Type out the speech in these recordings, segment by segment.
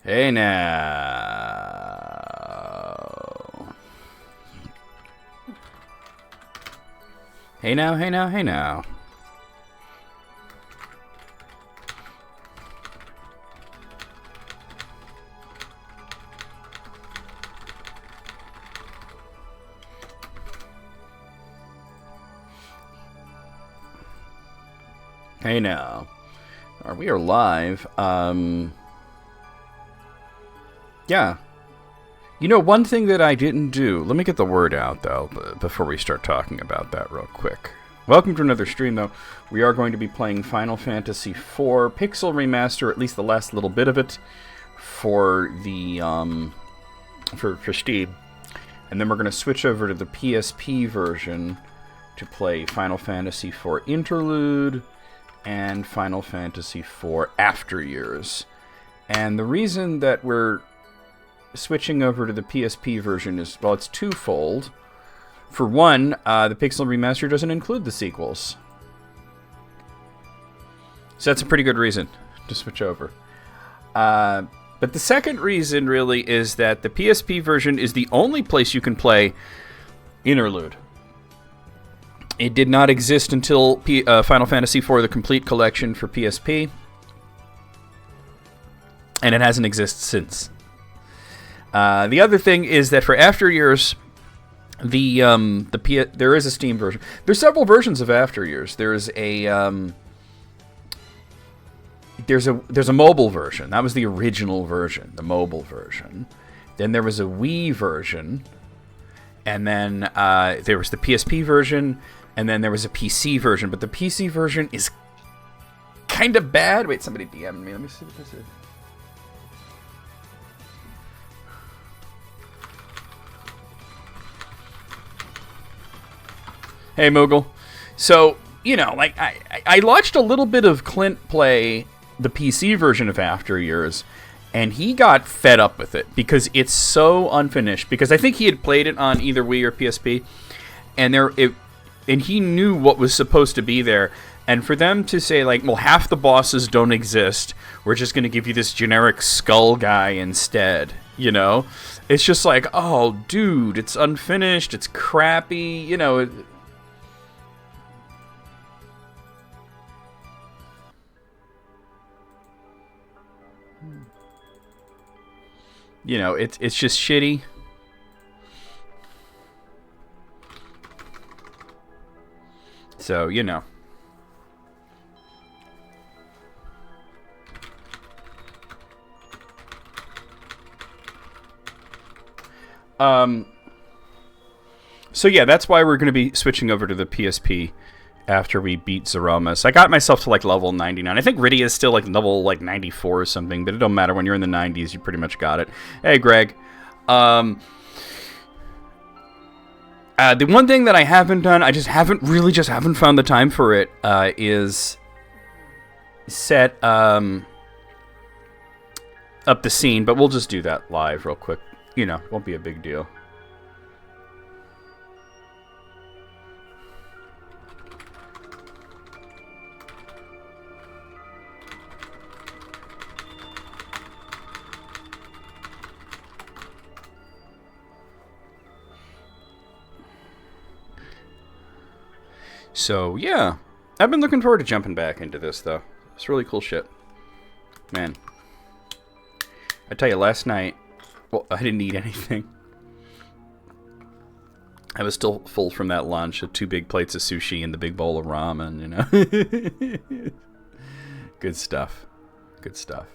Hey now. Hey now, hey now, hey now. Hey now. We are live. Yeah. You know, one thing that I didn't do, let me get the word out, though, before we start talking about that real quick. Welcome to another stream, though. We are going to be playing Final Fantasy IV Pixel Remaster, at least the last little bit of it, for the, for Steam. And then we're going to switch over to the PSP version to play Final Fantasy IV Interlude and Final Fantasy IV After Years. And the reason that we're switching over to the PSP version is, well, it's twofold. For one, the Pixel Remaster doesn't include the sequels. So that's a pretty good reason to switch over. But the second reason, really, is that the PSP version is the only place you can play Interlude. It did not exist until Final Fantasy IV, the Complete Collection for PSP. And it hasn't existed since. The other thing is that for After Years, there is a Steam version. There's several versions of After Years. There's a mobile version. That was the original version, the mobile version. Then there was a Wii version, and then there was the PSP version, and then there was a PC version. But the PC version is kind of bad. Wait, somebody DM'd me. Let me see what this is. Hey, Moogle. So, you know, like, I watched a little bit of Clint play the PC version of After Years, and he got fed up with it because it's so unfinished. Because I think he had played it on either Wii or PSP, and he knew what was supposed to be there. And for them to say, like, well, half the bosses don't exist, we're just going to give you this generic skull guy instead, you know? It's just like, oh, dude, it's unfinished, it's crappy, you know... You know, it's just shitty. So, you know. So yeah, that's why we're going to be switching over to the PSP after we beat Zeromus. I got myself to, like, level 99. I think Rydia is still, like, level, like, 94 or something, but it don't matter. When you're in the 90s, you pretty much got it. Hey, Greg. The one thing that I haven't done, I just haven't found the time for it, is set, up the scene, but we'll just do that live real quick. You know, won't be a big deal. So, yeah. I've been looking forward to jumping back into this, though. It's really cool shit. Man. I tell you, last night... Well, I didn't eat anything. I was still full from that lunch of 2 big plates of sushi and the big bowl of ramen, you know? Good stuff. Good stuff.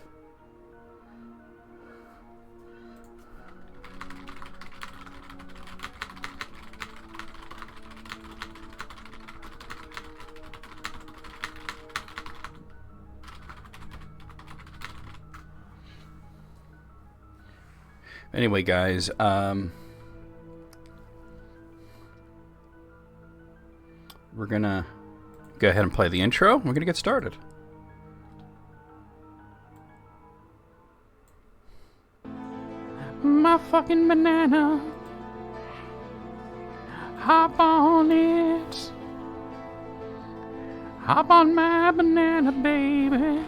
Anyway, guys, we're gonna go ahead and play the intro. We're gonna get started. My fucking banana, hop on it, hop on my banana, baby.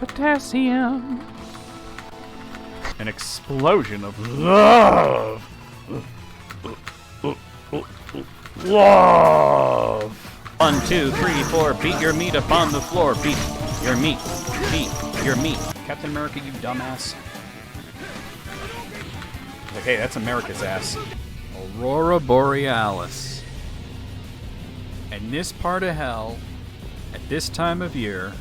Potassium. An explosion of love. Love. 1, 2, 3, 4. Beat your meat upon the floor. Beat your meat. Beat your meat. Captain America, you dumbass. Like, hey, that's America's ass. Aurora Borealis. And this part of hell, at this time of year,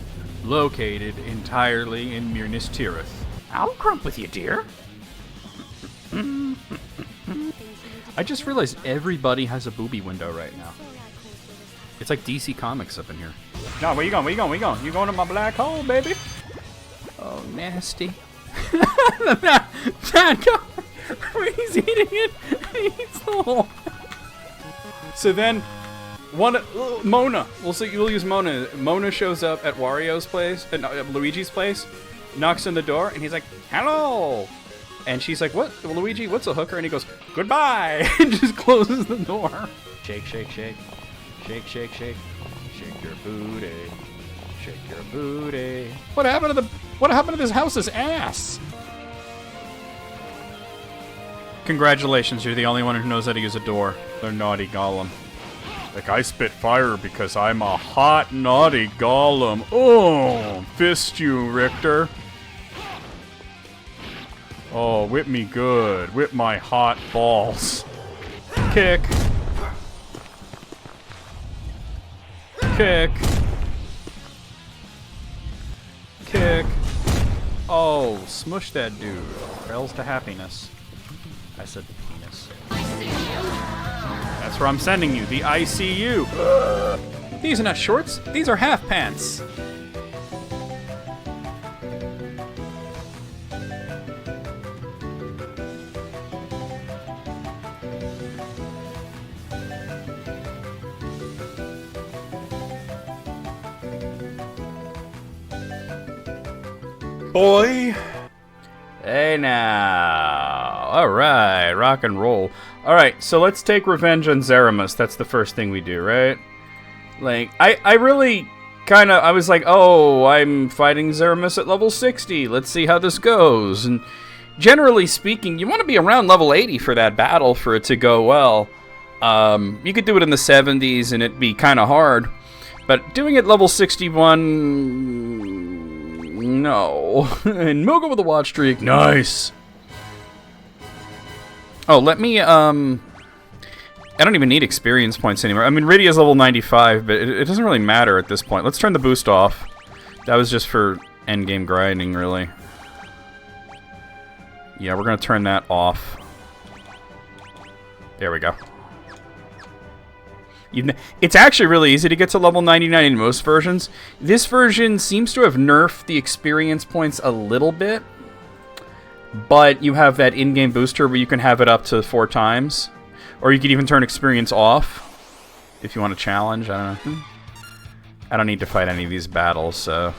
located entirely in Minas Tirith. I'll crump with you, dear. I just realized everybody has a booby window right now. It's like DC Comics up in here. No, where you going? Where you going? Where you going? You going to my black hole, baby? Oh, nasty. He's eating it. He eats the hole. So then, Mona. We'll use Mona. Mona shows up at Wario's place, Luigi's place, knocks on the door, and he's like, "Hello." And she's like, "What, Luigi? What's a hooker?" And he goes, "Goodbye," and just closes the door. Shake, shake, shake, shake, shake, shake, shake your booty, shake your booty. What happened to this house's ass? Congratulations, you're the only one who knows how to use a door. They're naughty golem. Like, I spit fire because I'm a hot, naughty golem. Oh, fist you, Richter. Oh, whip me good. Whip my hot balls. Kick. Kick. Kick. Oh, smush that dude. Trails to happiness. I said penis. That's where I'm sending you, the ICU. These are not shorts, these are half pants. Boy. Hey now. Alright, rock and roll. Alright, so let's take revenge on Zeramus. That's the first thing we do, right? Like, I really I was like, oh, I'm fighting Zeramus at level 60. Let's see how this goes. And generally speaking, you want to be around level 80 for that battle for it to go well. You could do it in the 70s and it'd be kind of hard. But doing it level 61... no. And Mogo with a watch streak. Nice. Oh, let me, I don't even need experience points anymore. I mean, Rydia's level 95, but it doesn't really matter at this point. Let's turn the boost off. That was just for endgame grinding, really. Yeah, we're going to turn that off. There we go. It's actually really easy to get to level 99 in most versions. This version seems to have nerfed the experience points a little bit. But you have that in-game booster where you can have it up to 4 times. Or you could even turn experience off if you want to challenge. I don't know. I don't need to fight any of these battles, so...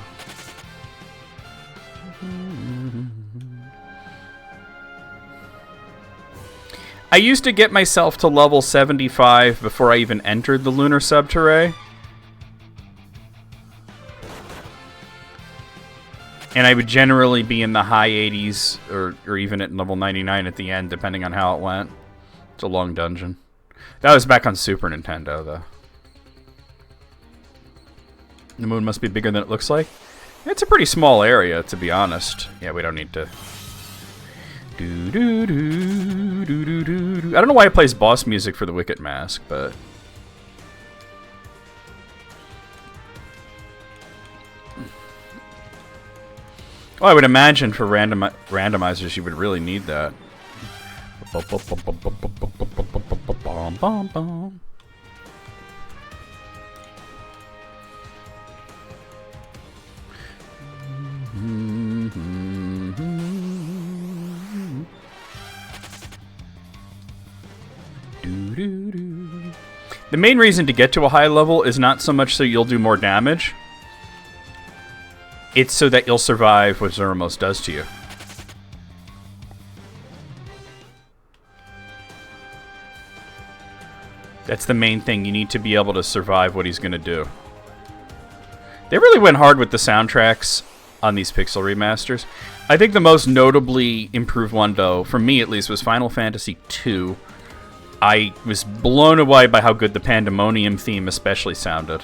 I used to get myself to level 75 before I even entered the Lunar Subterrae. And I would generally be in the high 80s, or even at level 99 at the end, depending on how it went. It's a long dungeon. That was back on Super Nintendo, though. The moon must be bigger than it looks like. It's a pretty small area, to be honest. Yeah, we don't need to... I don't know why it plays boss music for the Wicket Mask, but... Oh, I would imagine for randomizers you would really need that. The main reason to get to a high level is not so much so you'll do more damage. It's so that you'll survive what Zeramos does to you. That's the main thing. You need to be able to survive what he's going to do. They really went hard with the soundtracks on these pixel remasters. I think the most notably improved one, though, for me at least, was Final Fantasy II. I was blown away by how good the Pandemonium theme especially sounded.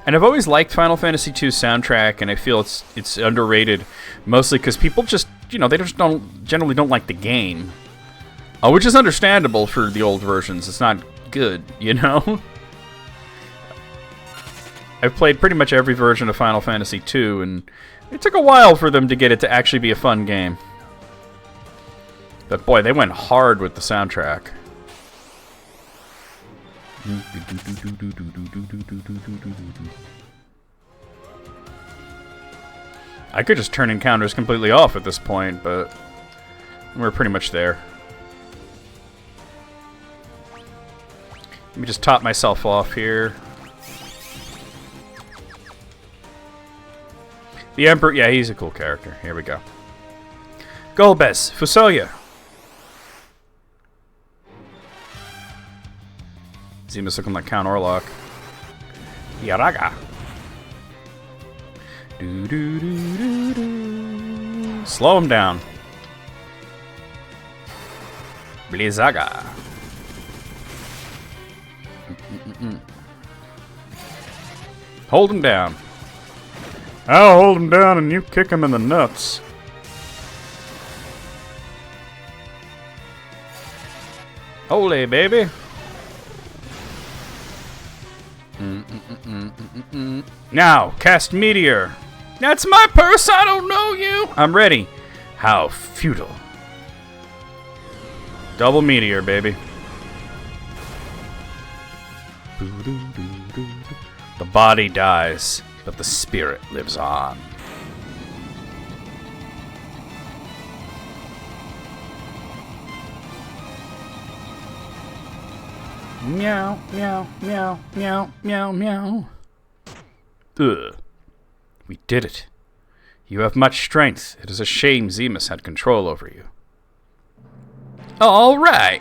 And I've always liked Final Fantasy II's soundtrack, and I feel it's underrated, mostly because people just, they just generally don't like the game. Which is understandable for the old versions. It's not good, I've played pretty much every version of Final Fantasy II, and it took a while for them to get it to actually be a fun game. But boy, they went hard with the soundtrack. I could just turn encounters completely off at this point, but we're pretty much there. Let me just top myself off here. The Emperor, yeah, he's a cool character. Here we go. Golbez, Fusoya. Zima's looking like Count Orlok. Yaraga. Slow him down. Blizzaga. Hold him down. I'll hold him down and you kick him in the nuts. Holy baby. Now, cast Meteor. That's my purse, I don't know you. I'm ready. How futile. Double Meteor, baby. The body dies, but the spirit lives on. Meow, meow, meow, meow, meow, meow. Ugh. We did it. You have much strength. It is a shame Zemus had control over you. All right.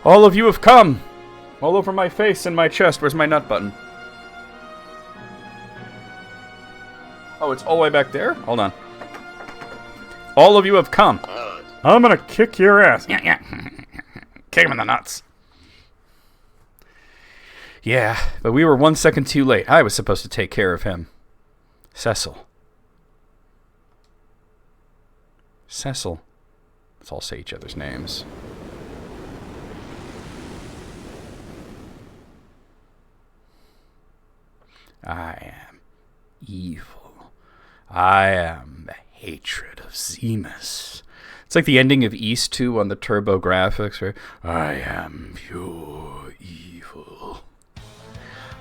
All of you have come. All over my face and my chest. Where's my nut button? Oh, it's all the way back there? Hold on. All of you have come. I'm gonna kick your ass. Yeah. Kick him in the nuts. Yeah, but we were 1 second too late. I was supposed to take care of him. Cecil. Cecil. Let's all say each other's names. I am evil. I am the hatred of Zemus. It's like the ending of East 2 on the Turbo Graphics, right? I am pure evil.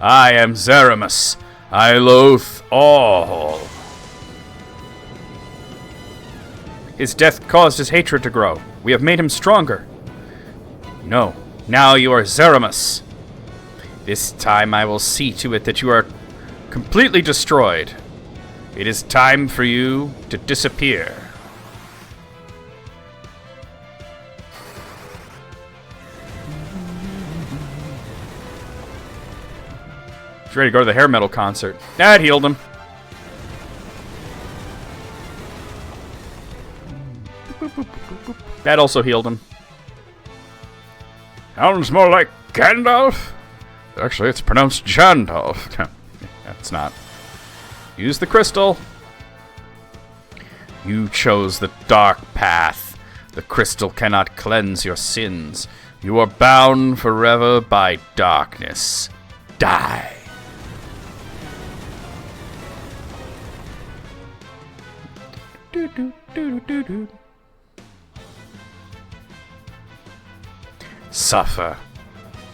I am Zeramus. I loathe all. His death caused his hatred to grow. We have made him stronger. No, now you are Zeramus. This time I will see to it that you are completely destroyed. It is time for you to disappear. He's ready to go to the hair metal concert. That healed him. That also healed him. Sounds more like Gandalf. Actually, it's pronounced Jandalf. It's not. Use the crystal. You chose the dark path. The crystal cannot cleanse your sins. You are bound forever by darkness. Die. Suffer.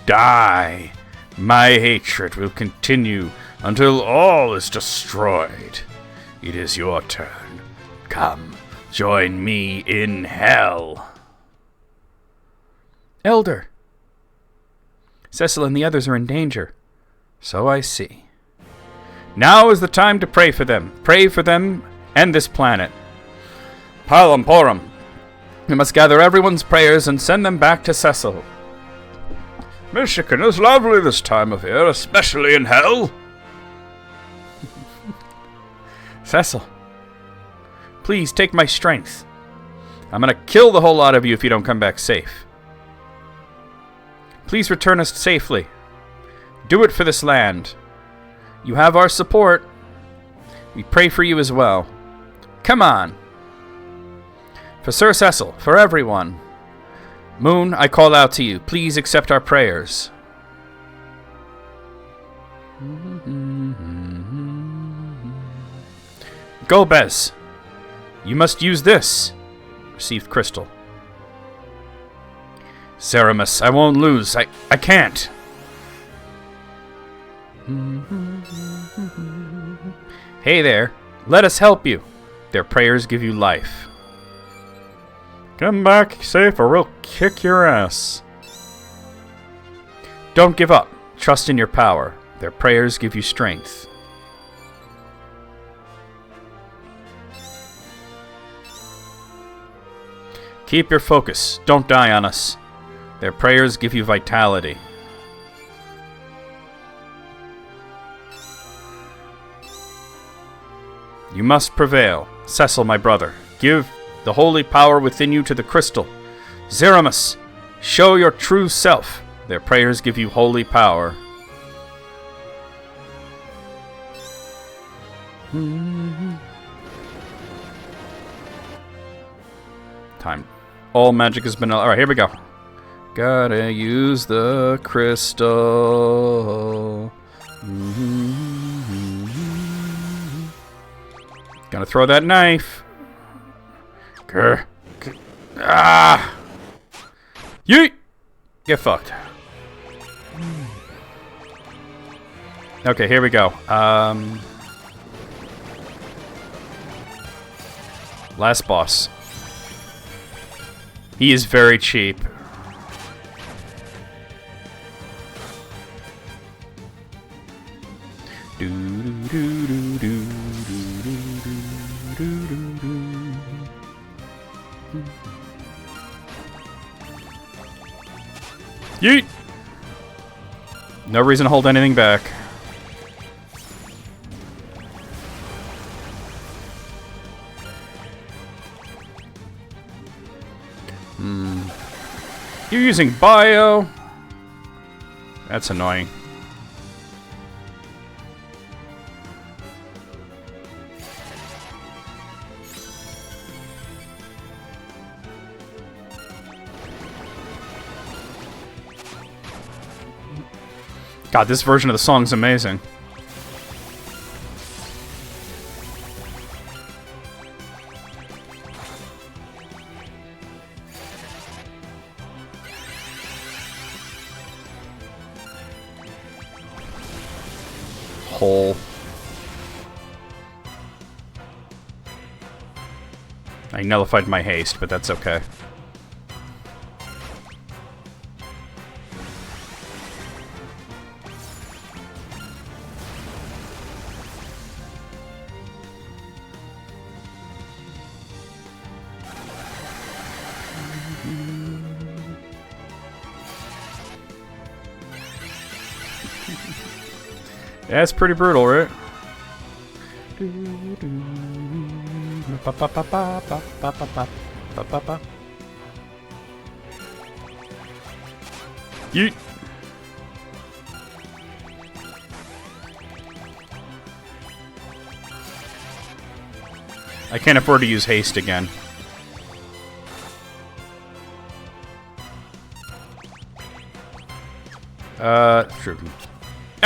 Die. My hatred will continue until all is destroyed. It is your turn. Come, join me in hell. Elder. Cecil and the others are in danger. So I see. Now is the time to pray for them. Pray for them and this planet. Palamporum. We must gather everyone's prayers and send them back to Cecil. Michigan is lovely this time of year, especially in hell. Cecil, please take my strength. I'm gonna kill the whole lot of you if you don't come back safe. Please return us safely. Do it for this land. You have our support. We pray for you as well. Come on. For Sir Cecil, for everyone. Moon, I call out to you. Please accept our prayers. Go, Bez. You must use this. Received crystal. Ceramus, I won't lose. I can't. Hey there. Let us help you. Their prayers give you life. Come back safe or we'll kick your ass. Don't give up. Trust in your power. Their prayers give you strength. Keep your focus. Don't die on us. Their prayers give you vitality. You must prevail. Cecil, my brother, give the holy power within you to the crystal. Zeramus, show your true self. Their prayers give you holy power. Time. All magic has been... Alright, here we go. Gotta use the crystal. Gotta throw that knife. Grr. Ah! Yeet! Get fucked. Okay, here we go. Last boss. He is very cheap. Yeet! No reason to hold anything back. You're using bio? That's annoying. God, this version of the song's amazing. Hole. I nullified my haste, but that's okay. Yeah, it's pretty brutal, right? Yeet. I can't afford to use haste again. True.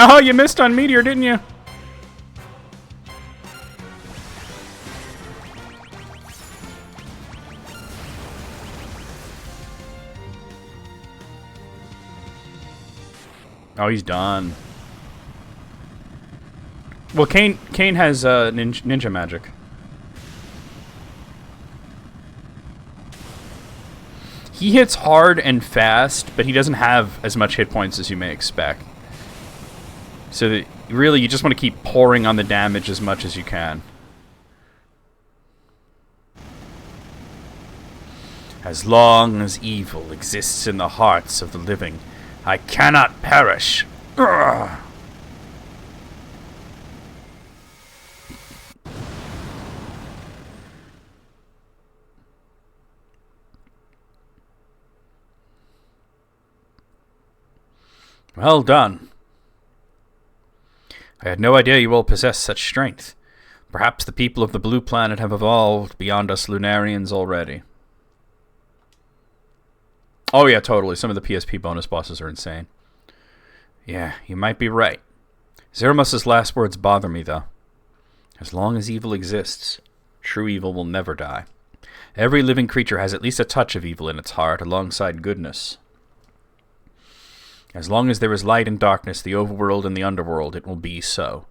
Oh, you missed on Meteor, didn't you? Oh, he's done. Well, Kane has ninja magic. He hits hard and fast, but he doesn't have as much hit points as you may expect. So that really, you just want to keep pouring on the damage as much as you can. As long as evil exists in the hearts of the living, I cannot perish. Ugh. Well done. I had no idea you all possessed such strength. Perhaps the people of the blue planet have evolved beyond us Lunarians already. Oh yeah, totally. Some of the PSP bonus bosses are insane. Yeah, you might be right. Zeramus's last words bother me, though. As long as evil exists, true evil will never die. Every living creature has at least a touch of evil in its heart, alongside goodness. As long as there is light and darkness, the overworld and the underworld, it will be so.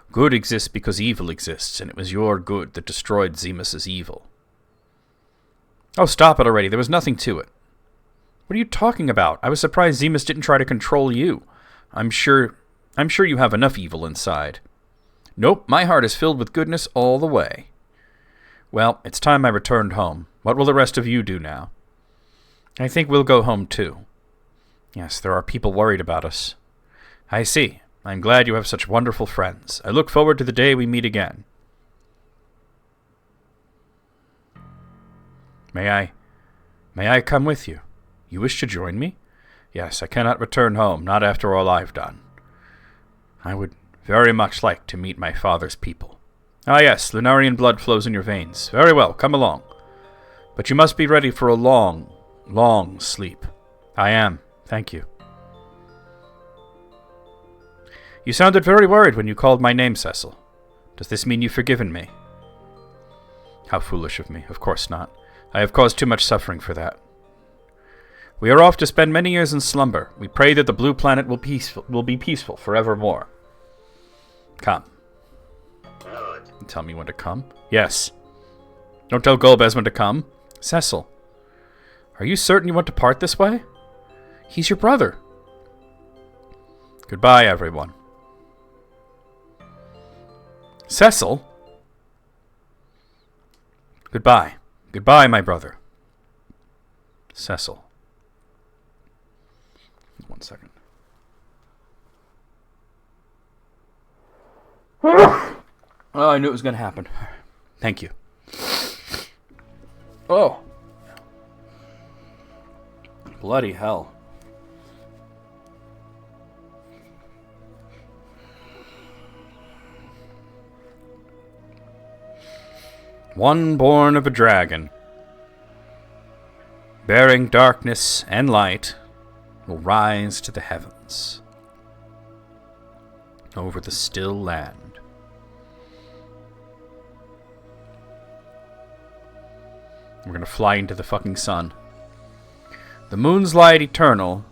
Good exists because evil exists, and it was your good that destroyed Zemus's evil. Oh, stop it already. There was nothing to it. What are you talking about? I was surprised Zemus didn't try to control you. I'm sure you have enough evil inside. Nope, my heart is filled with goodness all the way. Well, it's time I returned home. What will the rest of you do now? I think we'll go home too. Yes, there are people worried about us. I see. I'm glad you have such wonderful friends. I look forward to the day we meet again. May I come with you? You wish to join me? Yes, I cannot return home, not after all I've done. I would very much like to meet my father's people. Ah yes, Lunarian blood flows in your veins. Very well, come along. But you must be ready for a long, long sleep. I am. Thank you. You sounded very worried when you called my name, Cecil. Does this mean you've forgiven me? How foolish of me. Of course not. I have caused too much suffering for that. We are off to spend many years in slumber. We pray that the blue planet will be peaceful forevermore. Come. Tell me when to come? Yes. Don't tell Golbez when to come. Cecil. Are you certain you want to part this way? He's your brother. Goodbye, everyone. Cecil? Goodbye. Goodbye, my brother. Cecil. 1 second. Oh, I knew it was going to happen. Thank you. Oh. Bloody hell. One born of a dragon, bearing darkness and light, will rise to the heavens, over the still land. We're gonna fly into the fucking sun. The moon's light eternal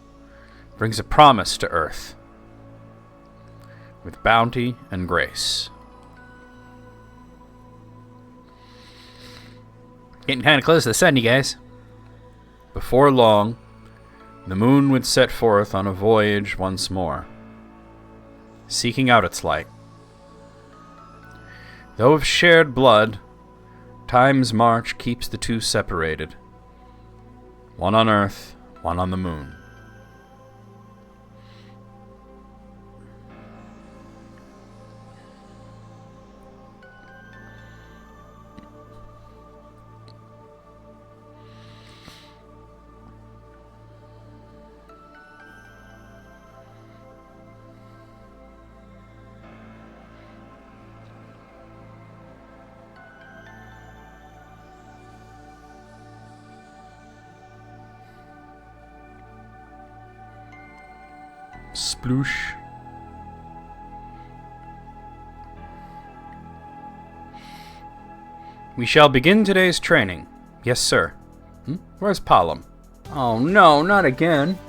brings a promise to Earth, with bounty and grace. Getting kind of close to the sun, you guys. Before long, the moon would set forth on a voyage once more, seeking out its light. Though of shared blood, time's march keeps the two separated. One on Earth, one on the moon. Sploosh. We shall begin today's training. Yes, sir. Where's Palom? Oh no, not again.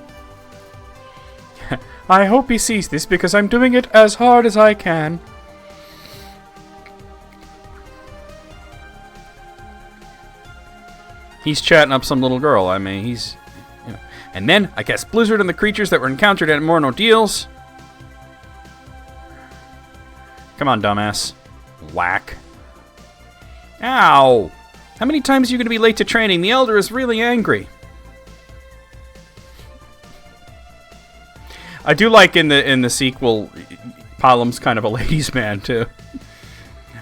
I hope he sees this because I'm doing it as hard as I can. He's chatting up some little girl. I mean, he's... And then, I guess Blizzard and the creatures that were encountered had more ordeals. Come on, dumbass. Whack. Ow! How many times are you going to be late to training? The Elder is really angry. I do like in the sequel, Palom's kind of a ladies' man too.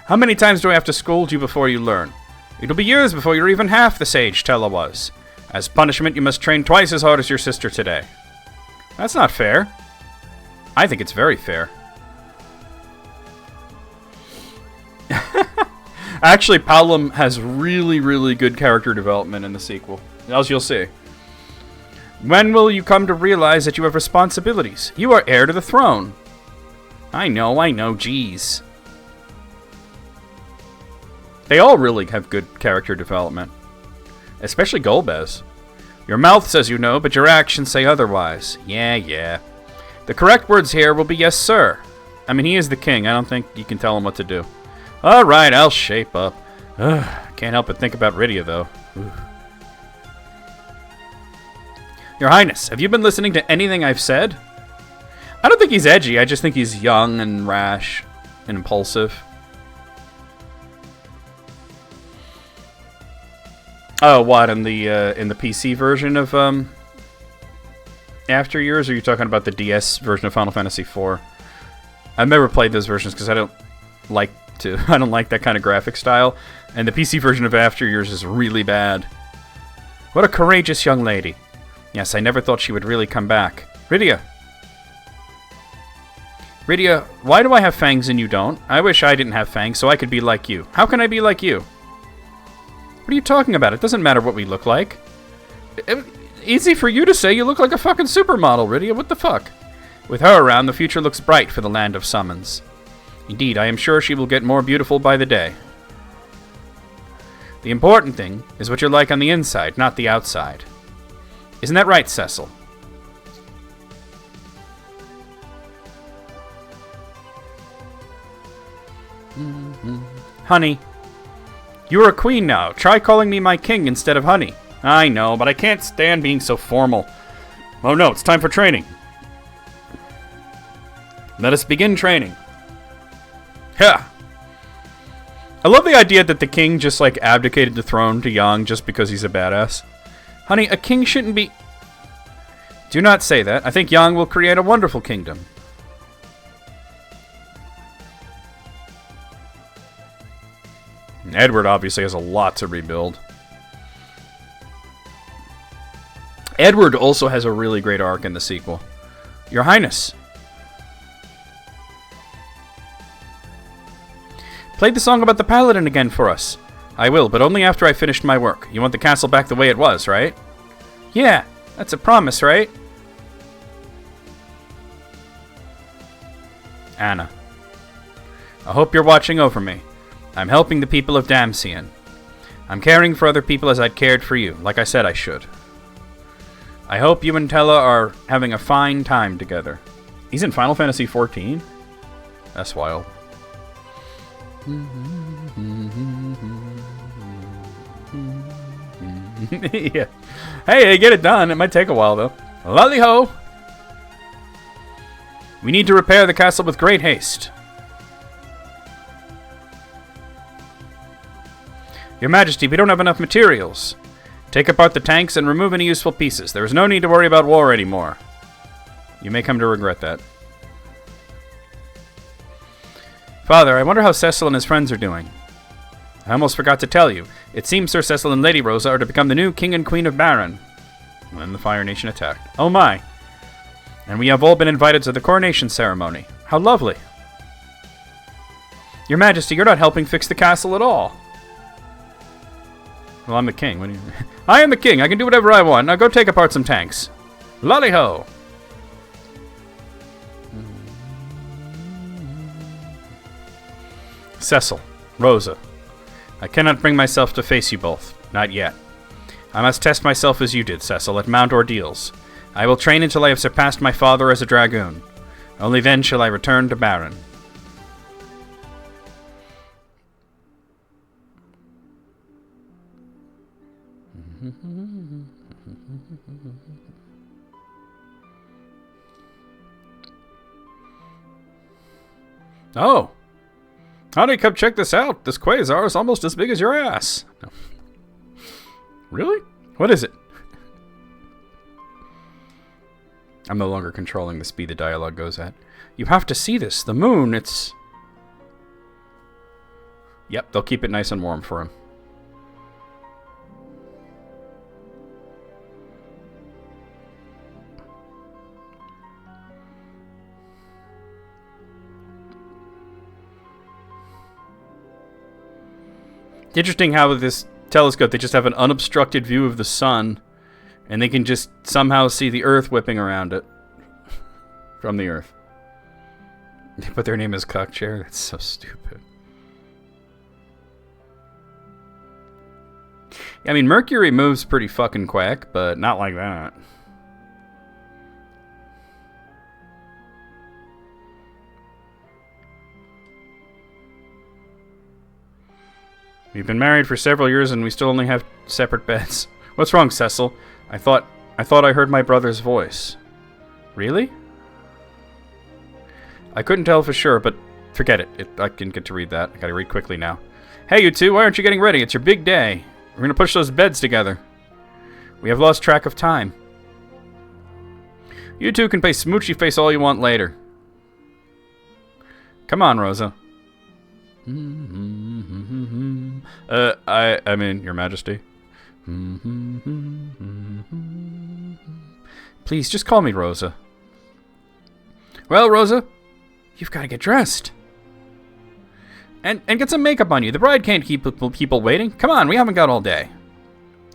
How many times do I have to scold you before you learn? It'll be years before you're even half the sage Tella was. As punishment, you must train twice as hard as your sister today. That's not fair. I think it's very fair. Actually, Palom has really, really good character development in the sequel, as you'll see. When will you come to realize that you have responsibilities? You are heir to the throne. I know, jeez. They all really have good character development. Especially Golbez. Your mouth says you know, but your actions say otherwise. Yeah. The correct words here will be yes, sir. I mean, he is the king. I don't think you can tell him what to do. Alright, I'll shape up. Can't help but think about Rydia, though. Your Highness, have you been listening to anything I've said? I don't think he's edgy. I just think he's young and rash and impulsive. Oh, what, in the PC version of After Years, or are you talking about the DS version of Final Fantasy IV? I've never played those versions because I don't like that kind of graphic style, and the PC version of After Years is really bad. What a courageous young lady. Yes, I never thought she would really come back. Rydia, why do I have fangs and you don't? I wish I didn't have fangs so I could be like you. How can I be like you? What are you talking about? It doesn't matter what we look like. Easy for you to say. You look like a fucking supermodel, Rydia. What the fuck? With her around, the future looks bright for the land of summons. Indeed, I am sure she will get more beautiful by the day. The important thing is what you're like on the inside, not the outside. Isn't that right, Cecil? Honey. You are a queen now. Try calling me my king instead of honey. I know, but I can't stand being so formal. Oh no, it's time for training. Let us begin training. Yeah. I love the idea that the king just, like, abdicated the throne to Yang just because he's a badass. Honey, a king shouldn't be... Do not say that. I think Yang will create a wonderful kingdom. Edward obviously has a lot to rebuild. Edward also has a really great arc in the sequel. Your Highness. Play the song about the paladin again for us. I will, but only after I finished my work. You want the castle back the way it was, right? Yeah, that's a promise, right? Anna. I hope you're watching over me. I'm helping the people of Damcian. I'm caring for other people as I'd cared for you, like I said I should. I hope you and Tella are having a fine time together. He's in Final Fantasy XIV? That's wild. Yeah. Hey, get it done. It might take a while, though. Lally-ho! We need to repair the castle with great haste. Your Majesty, we don't have enough materials. Take apart the tanks and remove any useful pieces. There is no need to worry about war anymore. You may come to regret that. Father, I wonder how Cecil and his friends are doing. I almost forgot to tell you. It seems Sir Cecil and Lady Rosa are to become the new King and Queen of Baron. And then the Fire Nation attacked. Oh my. And we have all been invited to the coronation ceremony. How lovely. Your Majesty, you're not helping fix the castle at all. Well, I'm the king. What do you mean? I am the king. I can do whatever I want. Now go take apart some tanks. Lolly-ho! Cecil, Rosa, I cannot bring myself to face you both. Not yet. I must test myself as you did, Cecil, at Mount Ordeals. I will train until I have surpassed my father as a dragoon. Only then shall I return to Baron. Oh! Honey, come check this out. This quasar is almost as big as your ass. No. Really? What is it? I'm no longer controlling the speed the dialogue goes at. You have to see this. The moon, it's... Yep, they'll keep it nice and warm for him. Interesting how with this telescope they just have an unobstructed view of the sun, and they can just somehow see the Earth whipping around it from the Earth. But their name is Cockchair? That's so stupid. I mean, Mercury moves pretty fucking quick, but not like that. We've been married for several years and we still only have separate beds. What's wrong, Cecil? I thought I heard my brother's voice. Really? I couldn't tell for sure, but forget it. I can get to read that. I gotta read quickly now. Hey, you two, why aren't you getting ready? It's your big day. We're gonna push those beds together. We have lost track of time. You two can play smoochy face all you want later. Come on, Rosa. I mean, Your Majesty. Please, just call me Rosa. Well, Rosa, you've got to get dressed. And get some makeup on you. The bride can't keep people waiting. Come on, we haven't got all day.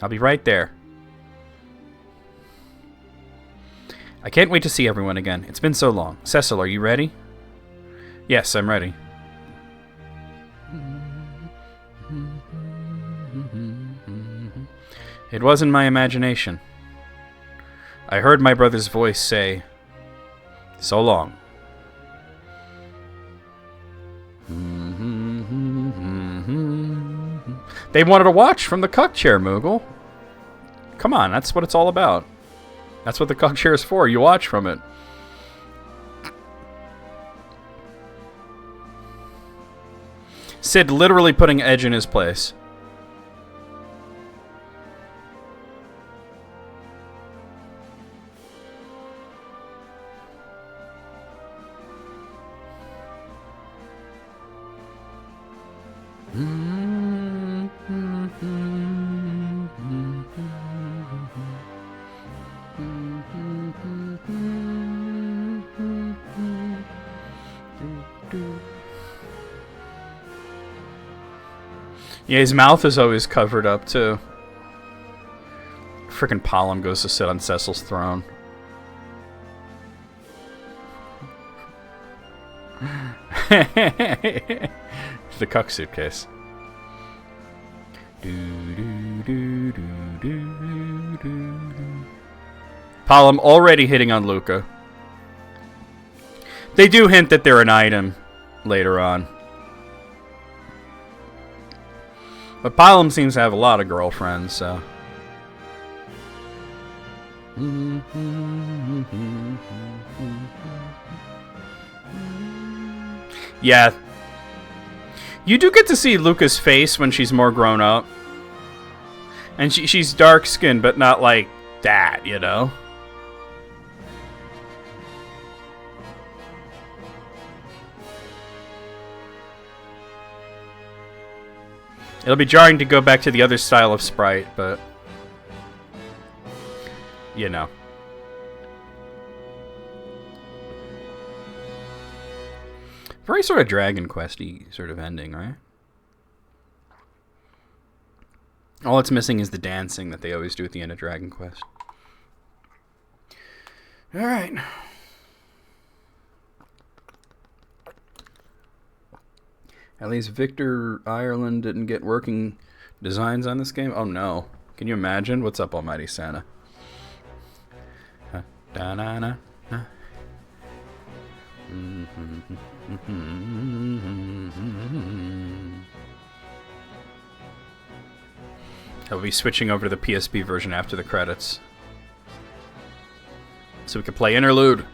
I'll be right there. I can't wait to see everyone again. It's been so long. Cecil, are you ready? Yes, I'm ready. It wasn't my imagination. I heard my brother's voice say, "So long." They wanted to watch from the Cockchair, Moogle. Come on, that's what it's all about. That's what the Cockchair is for. You watch from it. Sid literally putting Edge in his place. Yeah, his mouth is always covered up, too. Frickin' Palom goes to sit on Cecil's throne. The cuck suitcase. Palom already hitting on Luca. They do hint that they're an item later on. But Palom seems to have a lot of girlfriends, so... Yeah. You do get to see Luca's face when she's more grown up. And she's dark-skinned, but not like that, you know? It'll be jarring to go back to the other style of sprite, but... you know. Very sort of Dragon Quest-y sort of ending, right? All it's missing is the dancing that they always do at the end of Dragon Quest. Alright. At least Victor Ireland didn't get working designs on this game. Oh no. Can you imagine? What's up, Almighty Santa? Da-na-na. I'll be switching over to the PSP version after the credits. So we can play Interlude.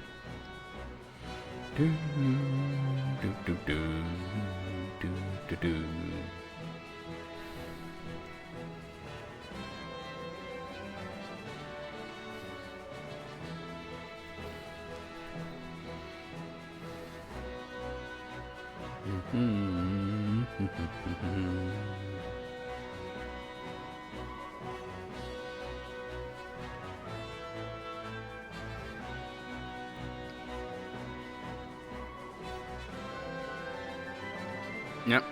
Yep.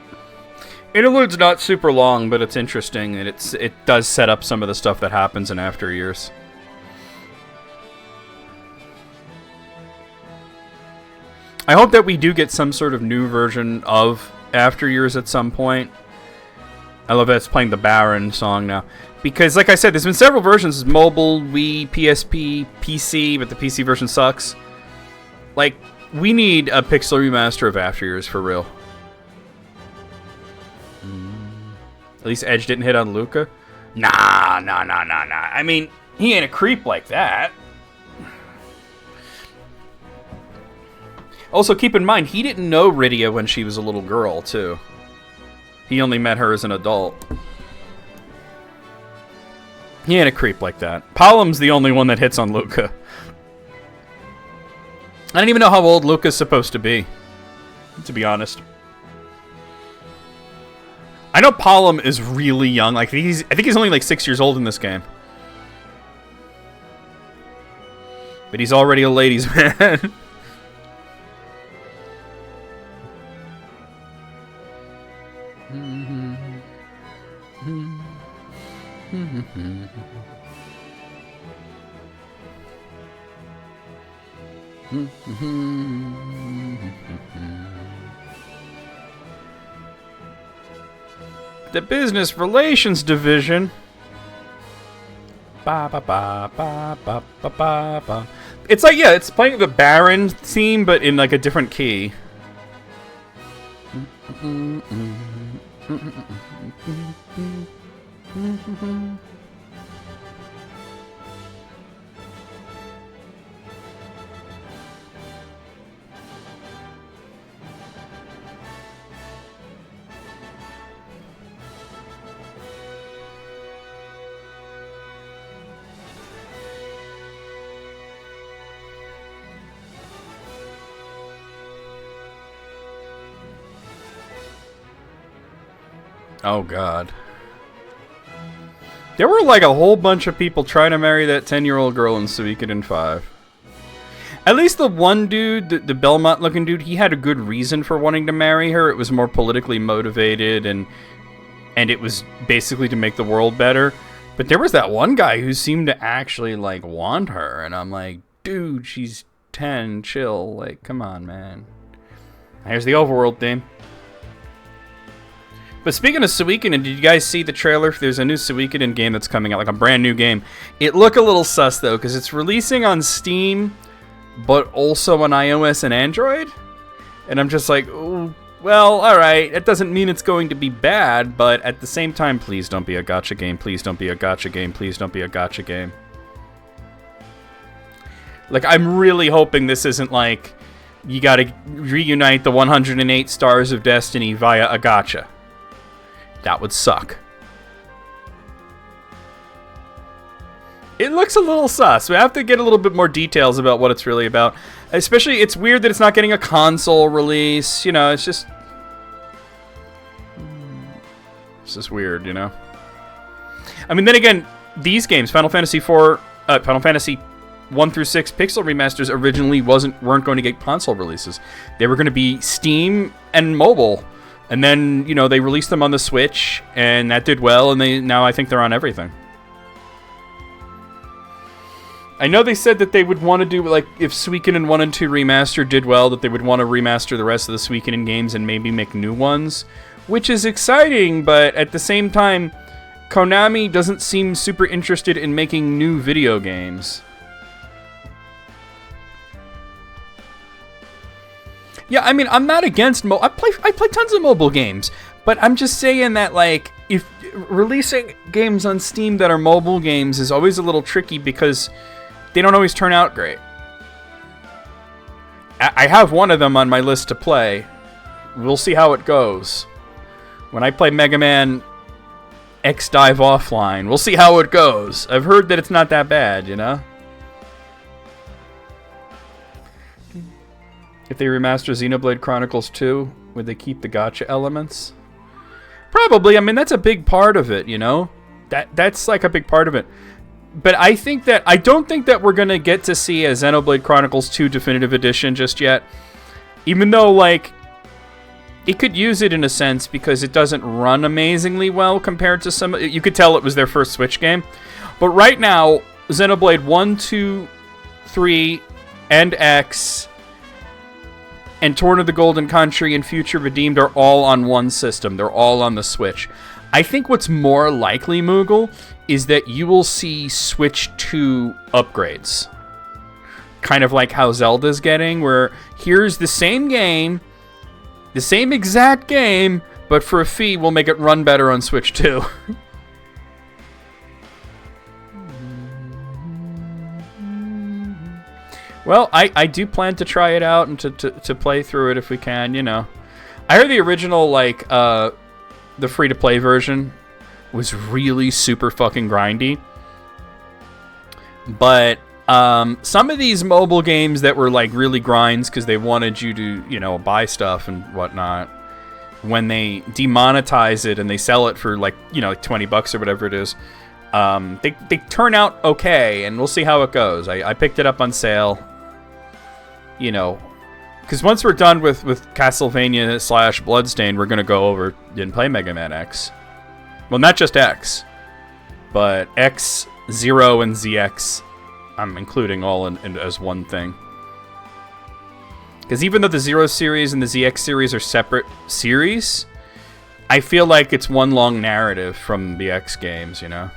Interlude's not super long, but it's interesting, and it does set up some of the stuff that happens in After Years. I hope that we do get some sort of new version of After Years at some point. I love that it's playing the Baron song now. Because, like I said, there's been several versions. Mobile, Wii, PSP, PC, but the PC version sucks. Like, we need a pixel remaster of After Years for real. At least Edge didn't hit on Luca. Nah. I mean, he ain't a creep like that. Also, keep in mind, he didn't know Rydia when she was a little girl, too. He only met her as an adult. He ain't a creep like that. Palom's the only one that hits on Luca. I don't even know how old Luca's supposed to be honest. I know Palom is really young. Like I think he's only like 6 years old in this game. But he's already a ladies' man. The Business Relations Division. Ba ba ba ba ba ba ba ba. It's like, yeah, it's playing the Baron theme, but in like a different key. Oh, God. There were like a whole bunch of people trying to marry that 10-year-old girl in Suikoden 5. At least the one dude, the Belmont-looking dude, he had a good reason for wanting to marry her. It was more politically motivated, and it was basically to make the world better. But there was that one guy who seemed to actually, like, want her. And I'm like, dude, she's 10, chill. Like, come on, man. Here's the overworld theme. But speaking of Suikoden, did you guys see the trailer? There's a new Suikoden game that's coming out, like a brand new game. It looked a little sus, though, because it's releasing on Steam, but also on iOS and Android. And I'm just like, ooh, well, alright, that doesn't mean it's going to be bad, but at the same time, please don't be a gacha game, please don't be a gacha game, please don't be a gacha game. Like, I'm really hoping this isn't like, you gotta reunite the 108 Stars of Destiny via a gacha. That would suck. It looks a little sus. We have to get a little bit more details about what it's really about. Especially, it's weird that it's not getting a console release. You know, it's just... It's just weird, you know? I mean, then again, these games, Final Fantasy 1 through 6 pixel remasters originally weren't going to get console releases. They were going to be Steam and mobile. And then, you know, they released them on the Switch, and that did well, and now I think they're on everything. I know they said that they would want to do, like, if Suikoden 1 and 2 Remaster did well, that they would want to remaster the rest of the Suikoden games and maybe make new ones, which is exciting, but at the same time, Konami doesn't seem super interested in making new video games. Yeah, I mean, I'm not against I play tons of mobile games, but I'm just saying that, like, if releasing games on Steam that are mobile games is always a little tricky because they don't always turn out great. I have one of them on my list to play. We'll see how it goes. When I play Mega Man X Dive Offline, we'll see how it goes. I've heard that it's not that bad, you know? If they remaster Xenoblade Chronicles 2, Would they keep the gacha elements? Probably. I mean, that's a big part of it, you know? That's like a big part of it. But I don't think that we're going to get to see a Xenoblade Chronicles 2 Definitive Edition just yet. Even though, like, it could use it in a sense because it doesn't run amazingly well compared to some... You could tell it was their first Switch game. But right now, Xenoblade 1, 2, 3, and X, and Torn of the Golden Country and Future Redeemed are all on one system. They're all on the Switch. I think what's more likely, Moogle, is that you will see Switch 2 upgrades. Kind of like how Zelda's getting, where here's the same game, the same exact game, but for a fee, we'll make it run better on Switch 2. Well, I do plan to try it out and to play through it if we can, you know. I heard the original, like, the free-to-play version was really super fucking grindy. But some of these mobile games that were, like, really grinds because they wanted you to, you know, buy stuff and whatnot, when they demonetize it and they sell it for, like, you know, like $20 or whatever it is, they turn out okay, and we'll see how it goes. I picked it up on sale. You know, because once we're done with Castlevania / Bloodstained, we're going to go over and play Mega Man X. Well, not just X, but X, Zero, and ZX. I'm including all in as one thing. Because even though the Zero series and the ZX series are separate series, I feel like it's one long narrative from the X games, you know?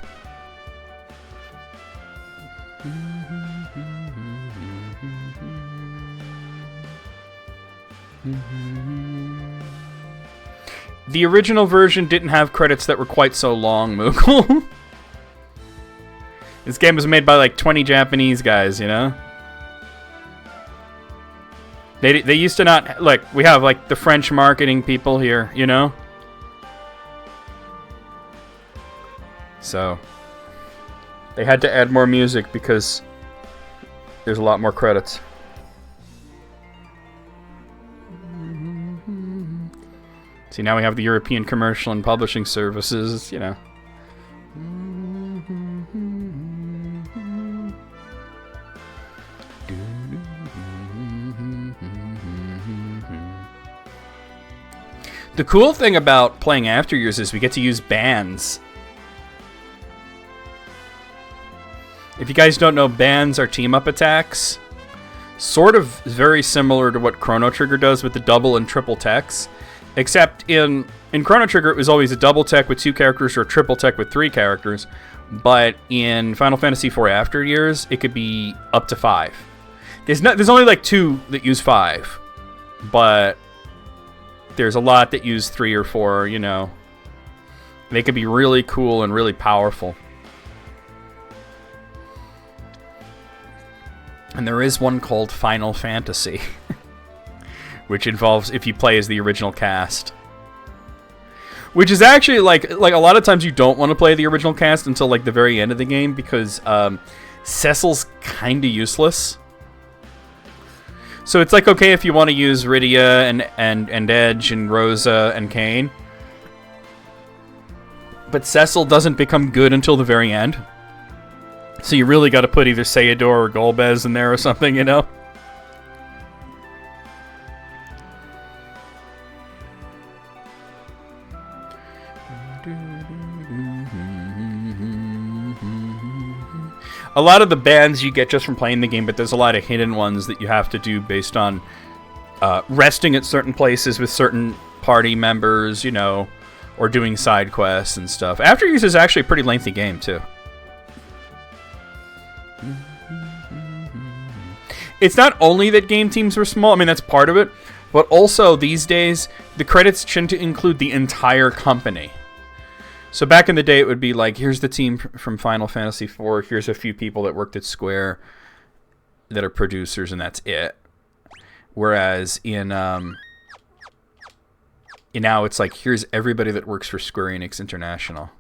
The original version didn't have credits that were quite so long, Moogle. This game was made by like 20 Japanese guys, you know? They used to not... Like, we have like the French marketing people here, you know? So, they had to add more music because there's a lot more credits. See, now we have the European Commercial and Publishing Services, you know. The cool thing about playing After Years is we get to use bands. If you guys don't know, bands are team-up attacks. Sort of very similar to what Chrono Trigger does with the double and triple techs. Except in Chrono Trigger, it was always a double tech with 2 characters or a triple tech with 3 characters. But in Final Fantasy IV After Years, it could be up to 5. There's only like 2 that use 5. But there's a lot that use 3 or 4, you know. They could be really cool and really powerful. And there is one called Final Fantasy. Which involves if you play as the original cast. Which is actually, like a lot of times you don't want to play the original cast until, like, the very end of the game, because Cecil's kind of useless. So it's, like, okay if you want to use Rydia and Edge and Rosa and Kain. But Cecil doesn't become good until the very end. So you really got to put either Sayador or Golbez in there or something, you know? A lot of the bands you get just from playing the game, but there's a lot of hidden ones that you have to do based on resting at certain places with certain party members, you know, or doing side quests and stuff. After Years is actually a pretty lengthy game, too. It's not only that game teams were small, I mean, that's part of it, but also these days, the credits tend to include the entire company. So back in the day, it would be like, here's the team from Final Fantasy IV, here's a few people that worked at Square that are producers, and that's it. Whereas in now it's like, here's everybody that works for Square Enix International.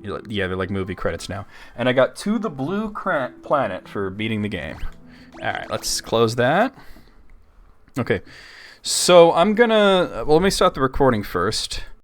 Yeah, they're like movie credits now. And I got To the Blue Planet for beating the game. Alright, let's close that. Okay. So I'm gonna... Well, let me start the recording first.